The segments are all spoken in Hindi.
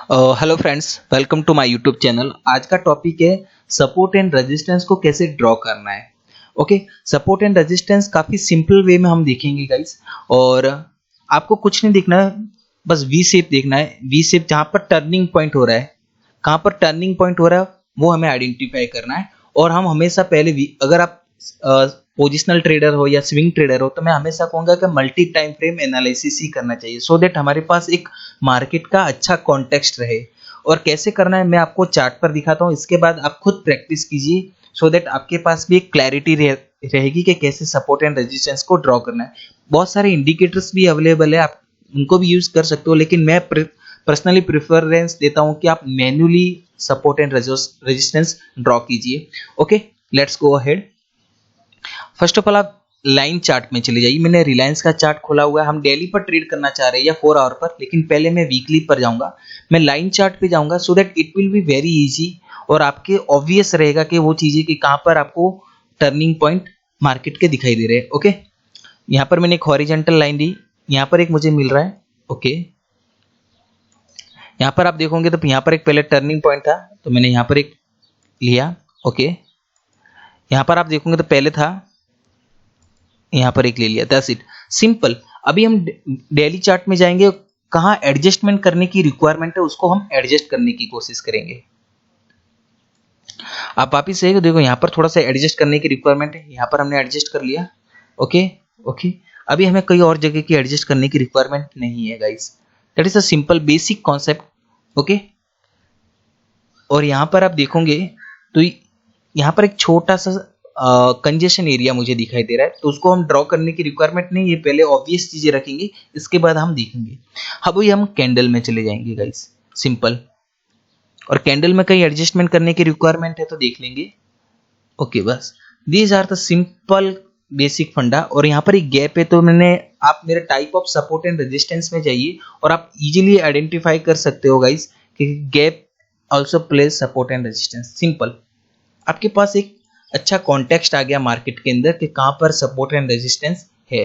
Hello friends, welcome to my YouTube channel. आज का टॉपिक है सपोर्ट एंड रेजिस्टेंस को कैसे ड्रॉ करना है। ओके, सपोर्ट एंड रेजिस्टेंस काफ़ी सिंपल वे में हम देखेंगे गाइस। और आपको कुछ नहीं देखना है, बस वी शेप देखना है। वी शेप जहाँ पर टर्निंग पॉइंट हो रहा है, कहाँ पर टर्निंग पॉइंट हो रहा है वो हमें आइडेंटिफाई करना है। और हम हमेशा पहले भी, अगर आप पोजिशनल ट्रेडर हो या स्विंग ट्रेडर हो, तो मैं हमेशा कहूंगा कि मल्टी टाइम फ्रेम एनालिसिस ही करना चाहिए, सो दैट हमारे पास एक मार्केट का अच्छा कॉन्टेक्स्ट रहे। और कैसे करना है मैं आपको चार्ट पर दिखाता हूँ, इसके बाद आप खुद प्रैक्टिस कीजिए, सो दैट आपके पास भी एक क्लैरिटी रहेगी कि कैसे सपोर्ट एंड रेजिस्टेंस को ड्रॉ करना है। बहुत सारे इंडिकेटर्स भी अवेलेबल है, आप उनको भी यूज कर सकते हो, लेकिन मैं पर्सनली प्रेफरेंस देता हूं कि आप manually support and resistance draw कीजिए। Okay, let's go ahead. First of all आप लाइन चार्ट में चले जाइए। मैंने रिलायंस का चार्ट खोला हुआ है, हम डेली पर ट्रेड करना चाह रहे हैं या 4 आवर पर, लेकिन पहले मैं वीकली पर जाऊंगा। मैं लाइन चार्ट पे जाऊंगा so that it will be very easy और आपके ऑब्वियस रहेगा कि वो चीजें कि कहां पर आपको टर्निंग पॉइंट मार्केट के दिखाई दे रहे हैं। ओके, यहाँ पर मैंने एक हॉरिजॉन्टल लाइन दी, यहाँ पर एक मुझे मिल रहा है। ओके, यहाँ पर आप देखोगे तो यहाँ पर एक पहले टर्निंग पॉइंट था, तो मैंने यहाँ पर एक लिया। ओके, यहाँ पर आप देखोगे तो पहले था, यहाँ पर एक ले लिया। That's it, simple. अभी हम डेली चार्ट में जाएंगे, कहाँ एडजस्टमेंट करने की रिक्वायरमेंट है उसको हम एडजस्ट करने की कोशिश करेंगे। आप वापिस से देखो, यहाँ पर थोड़ा सा एडजस्ट करने की रिक्वायरमेंट है, यहाँ पर हमने एडजस्ट कर लिया। ओके ओके, अभी हमें कई और जगह की एडजस्ट करने की रिक्वायरमेंट नहीं है guys. That is a simple basic concept. Okay, और यहाँ पर आप देखोगे तो यहाँ पर एक छोटा सा कंजेशन एरिया मुझे दिखाई दे रहा है, तो उसको हम ड्रॉ करने की रिक्वायरमेंट नहीं है, पहले ऑब्वियस चीजें रखेंगे, इसके बाद हम देखेंगे। अब हम कैंडल में चले जाएंगे गाइस, सिंपल। और कैंडल में कहीं एडजस्टमेंट करने की रिक्वायरमेंट है तो देख लेंगे। ओके, बस these are the simple basic funda. और यहाँ पर एक गैप है, तो आप मेरे type of support and resistance में जाइए और आप इजीली आइडेंटिफाई कर सकते हो गाइस कि gap also place support and resistance. Simple, आपके पास एक अच्छा कॉन्टेक्स्ट आ गया मार्केट के अंदर कि कहां पर सपोर्ट एंड रेजिस्टेंस है,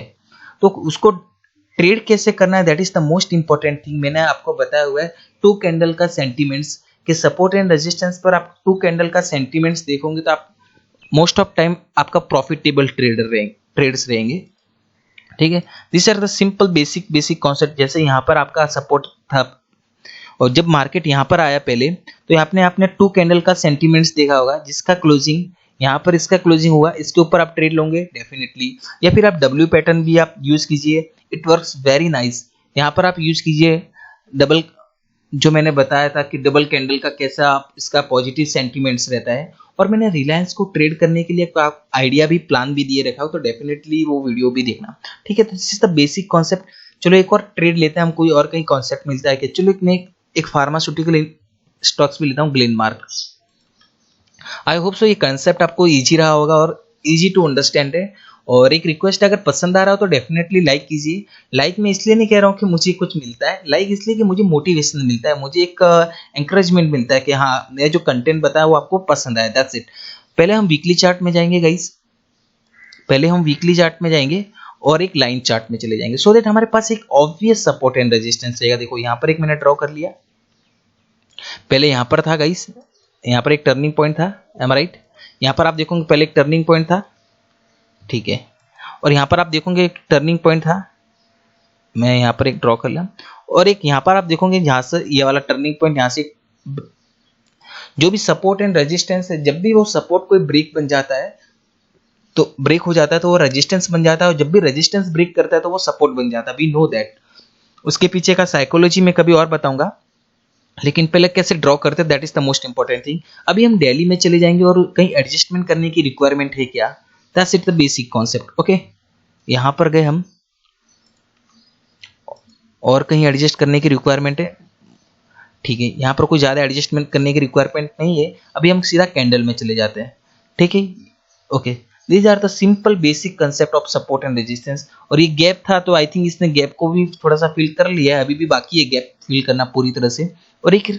तो उसको ट्रेड कैसे करना है, that is the most important thing. मैंने आपको बताया हुआ है टू कैंडल का सेंटीमेंट्स, कि सपोर्ट एंड रेजिस्टेंस पर आप टू कैंडल का सेंटीमेंट्स देखोगे तो आप मोस्ट ऑफ टाइम आपका प्रॉफिटेबल ट्रेड्स रहेंगे। ठीक है, this are the simple basic concept. जैसे यहाँ पर आपका सपोर्ट था और जब मार्केट यहाँ पर आया पहले, तो आपने टू कैंडल का सेंटीमेंट्स देखा होगा, जिसका क्लोजिंग यहाँ पर इसका क्लोजिंग हुआ, इसके ऊपर आप ट्रेड लोगे डेफिनेटली, या फिर आप डब्ल्यू पैटर्न भी आप यूज कीजिए, इट वर्क्स वेरी नाइस। यहाँ पर आप यूज कीजिए डबल, जो मैंने बताया था कि डबल कैंडल का कैसा आप इसका पॉजिटिव सेंटीमेंट्स रहता है। और मैंने रिलायंस को ट्रेड करने के लिए आप आइडिया भी, प्लान भी दिए रखा हो, तो डेफिनेटली वो वीडियो भी देखना। ठीक है, तो this is the basic concept. चलो एक और ट्रेड लेते हैं हम, कोई और कहीं कॉन्सेप्ट मिलता है कि चलो मैं एक फार्मास्यूटिकल स्टॉक्स भी लेता हूँ, ग्लेनमार्क। आई होप सो ये कंसेप्ट आपको इजी रहा होगा और इजी टू अंडरस्टैंड है। और एक रिक्वेस्ट, अगर पसंद आ रहा हो तो डेफिनेटली लाइक कीजिए। लाइक मैं इसलिए नहीं कह रहा हूँ कि मुझे कुछ मिलता है, लाइक इसलिए कि मुझे मोटिवेशन मिलता है, मुझे एक एंकरेजमेंट मिलता है कि हाँ, मैं जो कंटेंट बताया वो आपको पसंद आया। That's it. पहले हम वीकली चार्ट में जाएंगे गाइस, पहले हम वीकली चार्ट में जाएंगे और एक लाइन चार्ट में चले जाएंगे, सो दैट हमारे पास एक ऑब्वियस सपोर्ट एंड रेजिस्टेंस रहेगा। देखो यहाँ पर एक मैंने ड्रॉ कर लिया, पहले यहाँ पर था गाइस, यहाँ पर एक टर्निंग पॉइंट था, एम राइट। यहाँ पर आप देखोगे पहले एक टर्निंग पॉइंट था, ठीक है, और यहाँ पर आप देखोगे एक टर्निंग पॉइंट था, मैं यहाँ पर एक ड्रॉ कर लिया। और एक यहाँ पर आप देखोगे यहाँ से ये वाला टर्निंग पॉइंट, यहाँ से जो भी सपोर्ट एंड रेजिस्टेंस है, जब भी वो सपोर्ट कोई ब्रेक बन जाता है तो ब्रेक हो जाता है तो वो रेजिस्टेंस बन जाता है, और जब भी रेजिस्टेंस ब्रेक करता है तो वो सपोर्ट बन जाता है। We know that. उसके पीछे का साइकोलॉजी में कभी और बताऊंगा, लेकिन पहले कैसे ड्रॉ करते हैं that is the most important thing. अभी हम डेली में चले जाएंगे और कहीं एडजस्टमेंट करने की रिक्वायरमेंट है क्या, that's it the basic concept. Okay, यहां पर गए हम और कहीं एडजस्ट करने की रिक्वायरमेंट है, ठीक है, यहां पर कोई ज्यादा एडजस्टमेंट करने की रिक्वायरमेंट नहीं है। अभी हम सीधा कैंडल में चले जाते हैं, ठीक है। Okay, these are the simple basic concept of support and resistance. और ये गैप था तो आई थिंक इसने गैप को भी थोड़ा सा फिल कर लिया है, अभी भी बाकी है गैप फिल करना पूरी तरह से। और एक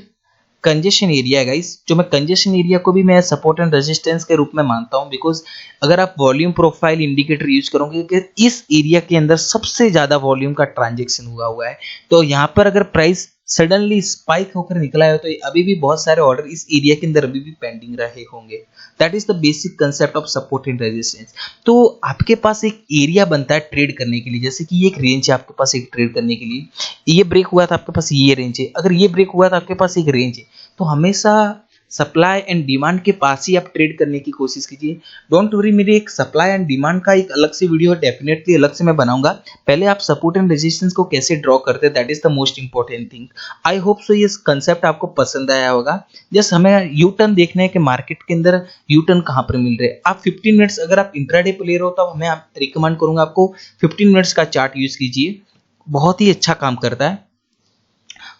कंजेशन एरिया है गाइस, जो मैं कंजेशन एरिया को भी मैं सपोर्ट एंड रेजिस्टेंस के रूप में मानता हूं, बिकॉज अगर आप वॉल्यूम प्रोफाइल इंडिकेटर यूज करोगे कि इस एरिया के अंदर सबसे ज्यादा वॉल्यूम का ट्रांजेक्शन हुआ है, तो यहाँ पर अगर प्राइस सडनली स्पाइक होकर निकला है, तो अभी भी बहुत सारे ऑर्डर इस एरिया के अंदर अभी भी पेंडिंग रहे होंगे। That is the basic concept of support and resistance. तो आपके पास एक एरिया बनता है ट्रेड करने के लिए, जैसे कि ये एक रेंज है आपके पास एक ट्रेड करने के लिए, ये ब्रेक हुआ था आपके पास ये रेंज है, अगर ये ब्रेक हुआ था आपके पास एक रेंज है, तो हमेशा सप्लाई एंड डिमांड के पास ही आप ट्रेड करने की कोशिश कीजिए। डोंट वरी, मेरे एक सप्लाई एंड डिमांड का एक अलग से वीडियो डेफिनेटली अलग से मैं बनाऊंगा। पहले आप सपोर्ट एंड रेजिस्टेंस को कैसे ड्रॉ करते हैं, that is the most important thing. I hope so ये कंसेप्ट आपको पसंद आया होगा। जस्ट हमें यू टर्न देखना है कि मार्केट के अंदर यू टर्न कहाँ पर मिल रहे हैं। आप 15 मिनट्स अगर आप इंट्राडे प्लेयर हो तो मैं रिकमेंड करूंगा आपको 15 मिनट्स का चार्ट यूज कीजिए, बहुत ही अच्छा काम करता है।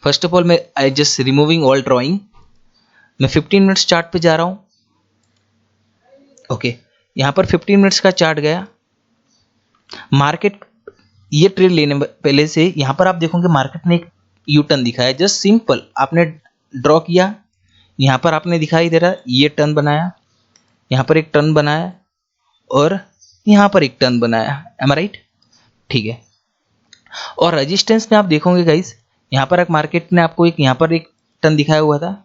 फर्स्ट ऑफ ऑल मैं I just removing all drawing, मैं 15 मिनट्स चार्ट पे जा रहा हूं। ओके, यहां पर 15 मिनट्स का चार्ट गया। मार्केट ये ट्रेड लेने पहले से यहां पर आप देखोगे मार्केट ने एक यू टर्न दिखाया, जस्ट सिंपल आपने ड्रॉ किया, यहां पर आपने दिखाई दे रहा है ये टर्न बनाया, यहां पर एक टर्न बनाया और यहां पर एक टर्न बनाया, एम आई राइट? ठीक है। और रेजिस्टेंस में आप देखोगे गाइस, यहां पर एक मार्केट ने आपको एक यहां पर एक टर्न दिखाया हुआ था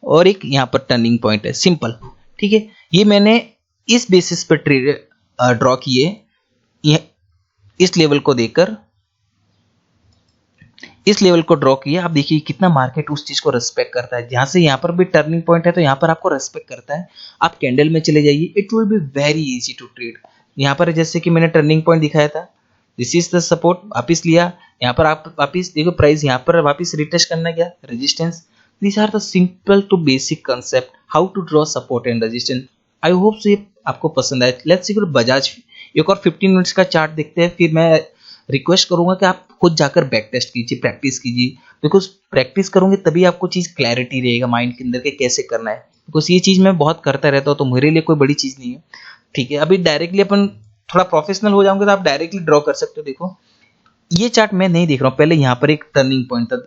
और एक यहां पर टर्निंग पॉइंट है, सिंपल। ठीक है, ये मैंने इस बेसिस पर ट्रेड ड्रॉ किए, इस लेवल को देखकर इस लेवल को ड्रॉ किया। आप देखिए कितना मार्केट उस चीज को रेस्पेक्ट करता है, जहां से यहां पर भी टर्निंग पॉइंट है तो यहां पर आपको रेस्पेक्ट करता है। आप कैंडल में चले जाइए, it will be very easy to trade. यहां पर जैसे कि मैंने टर्निंग पॉइंट दिखाया था, दिस इज द सपोर्ट, वापिस लिया, यहाँ पर आप वापिस देखो प्राइस यहाँ पर वापिस रिटेस्ट करना गया, resistance. These are the simple to basic concept how to draw support and resistance. I hope so ये आपको पसंद आए। लेट्स सी बजाज एक और 15 मिनट्स का चार्ट देखते हैं, फिर मैं रिक्वेस्ट करूंगा कि आप खुद जाकर बैक टेस्ट कीजिए, प्रैक्टिस कीजिए, बिकॉज प्रैक्टिस करोगे तभी आपको चीज क्लैरिटी रहेगा माइंड के अंदर के कैसे करना है। बिकॉज ये चीज मैं बहुत करता रहता हूँ, तो मेरे लिए कोई बड़ी चीज नहीं है। ठीक है, अभी डायरेक्टली अपन थोड़ा प्रोफेशनल हो जाओगे तो आप डायरेक्टली ड्रॉ कर सकते हो। देखो ये चार्ट मैं नहीं देख रहा हूँ, पहले यहाँ पर एक टर्निंग पॉइंट था,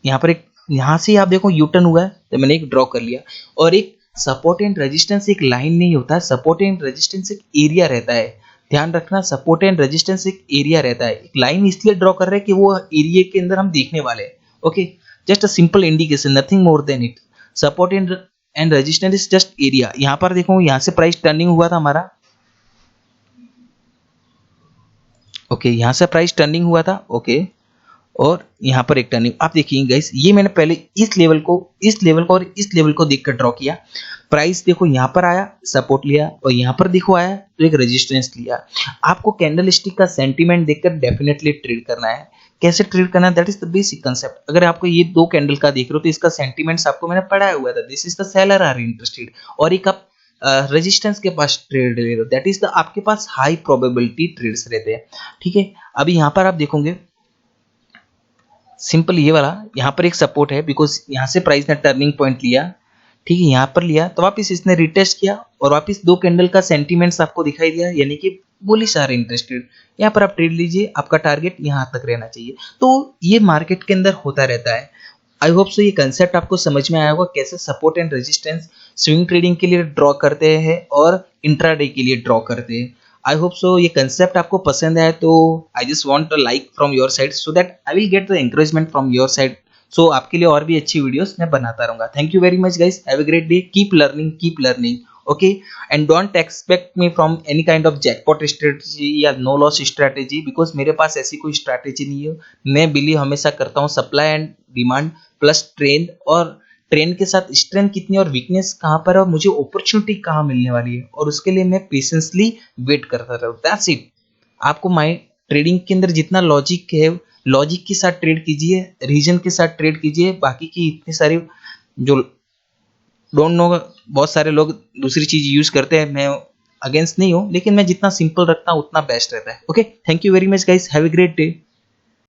यहाँ पर एक, यहां से आप देखो यू टर्न हुआ है तो मैंने एक ड्रॉ कर लिया। और एक सपोर्ट एंड रेजिस्टेंस एक लाइन नहीं होता है, सपोर्ट एंड रेजिस्टेंस एक एरिया रहता है। ध्यान रखना, सपोर्ट एंड रेजिस्टेंस एक एरिया रहता है। एक लाइन इसलिए ड्रॉ कर रहे हैं कि वो एरिया के अंदर हम देखने वाले हैं। Okay, just a simple indication, nothing more than it. Support and resistance is just area. यहां पर देखो यहां से प्राइस टर्निंग हुआ था हमारा। ओके, यहां से प्राइस टर्निंग हुआ था। ओके, और यहाँ पर एक टर्निंग। आप देखिए गाइस, ये मैंने पहले इस लेवल को और इस लेवल को देखकर ड्रॉ किया। प्राइस देखो यहाँ पर आया, सपोर्ट लिया, और यहाँ पर देखो आया तो एक रेजिस्टेंस लिया। आपको कैंडल स्टिक का सेंटीमेंट देखकर डेफिनेटली ट्रेड करना है। कैसे ट्रेड करना है, that is the basic concept. अगर आपको ये दो कैंडल का देख रहे हो तो इसका सेंटीमेंट्स आपको मैंने पढ़ाया हुआ था, this is the seller are interested, और एक आप रेजिस्टेंस के पास ट्रेड ले रहे हो, दैट इज द आपके पास हाई प्रोबेबिलिटी ट्रेड्स रहते हैं। ठीक है, अभी यहाँ पर आप देखोगे सिंपल ये वाला, यहाँ पर एक सपोर्ट है, बिकॉज यहाँ से प्राइस ने टर्निंग पॉइंट लिया। ठीक है, यहाँ पर लिया तो वापस इसने रिटेस्ट किया और वापस दो कैंडल का सेंटीमेंट्स आपको दिखाई दिया, यानी कि बुलिश आर इंटरेस्टेड। यहाँ पर आप ट्रेड लीजिए, आपका टारगेट यहाँ तक रहना चाहिए। तो ये मार्केट के अंदर होता रहता है। आई होप सो ये कंसेप्ट आपको समझ में आया होगा, कैसे support and resistance swing trading के लिए ड्रॉ करते हैं और इंट्राडे के लिए ड्रॉ करते हैं। आई होप सो ये कंसेप्ट आपको पसंद आया, तो I just want a like from your side so that I will get the encouragement from your side. So आपके लिए और भी अच्छी वीडियोस मैं बनाता रहूंगा। Thank you very much guys, have a great day, keep learning okay, and don't expect me from any kind of jackpot strategy या नो लॉस स्ट्रेटजी, बिकॉज मेरे पास ऐसी कोई स्ट्रेटजी नहीं है। मैं बिलीव हमेशा करता हूँ supply and demand plus trend, और ट्रेंड के साथ स्ट्रेंथ कितनी और वीकनेस कहाँ पर है और मुझे अपॉर्चुनिटी कहाँ मिलने वाली है, और उसके लिए मैं पेशेंसली वेट करता रहूँ। That's it. आपको माइंड ट्रेडिंग के अंदर जितना लॉजिक है, लॉजिक के साथ ट्रेड कीजिए, रीजन के साथ ट्रेड कीजिए। बाकी की इतनी सारी जो डोंट नो, बहुत सारे लोग दूसरी चीज यूज करते हैं, मैं अगेंस्ट नहीं हूँ, लेकिन मैं जितना सिंपल रखता हूँ उतना बेस्ट रहता है। Okay, thank you very much guys, have a great day.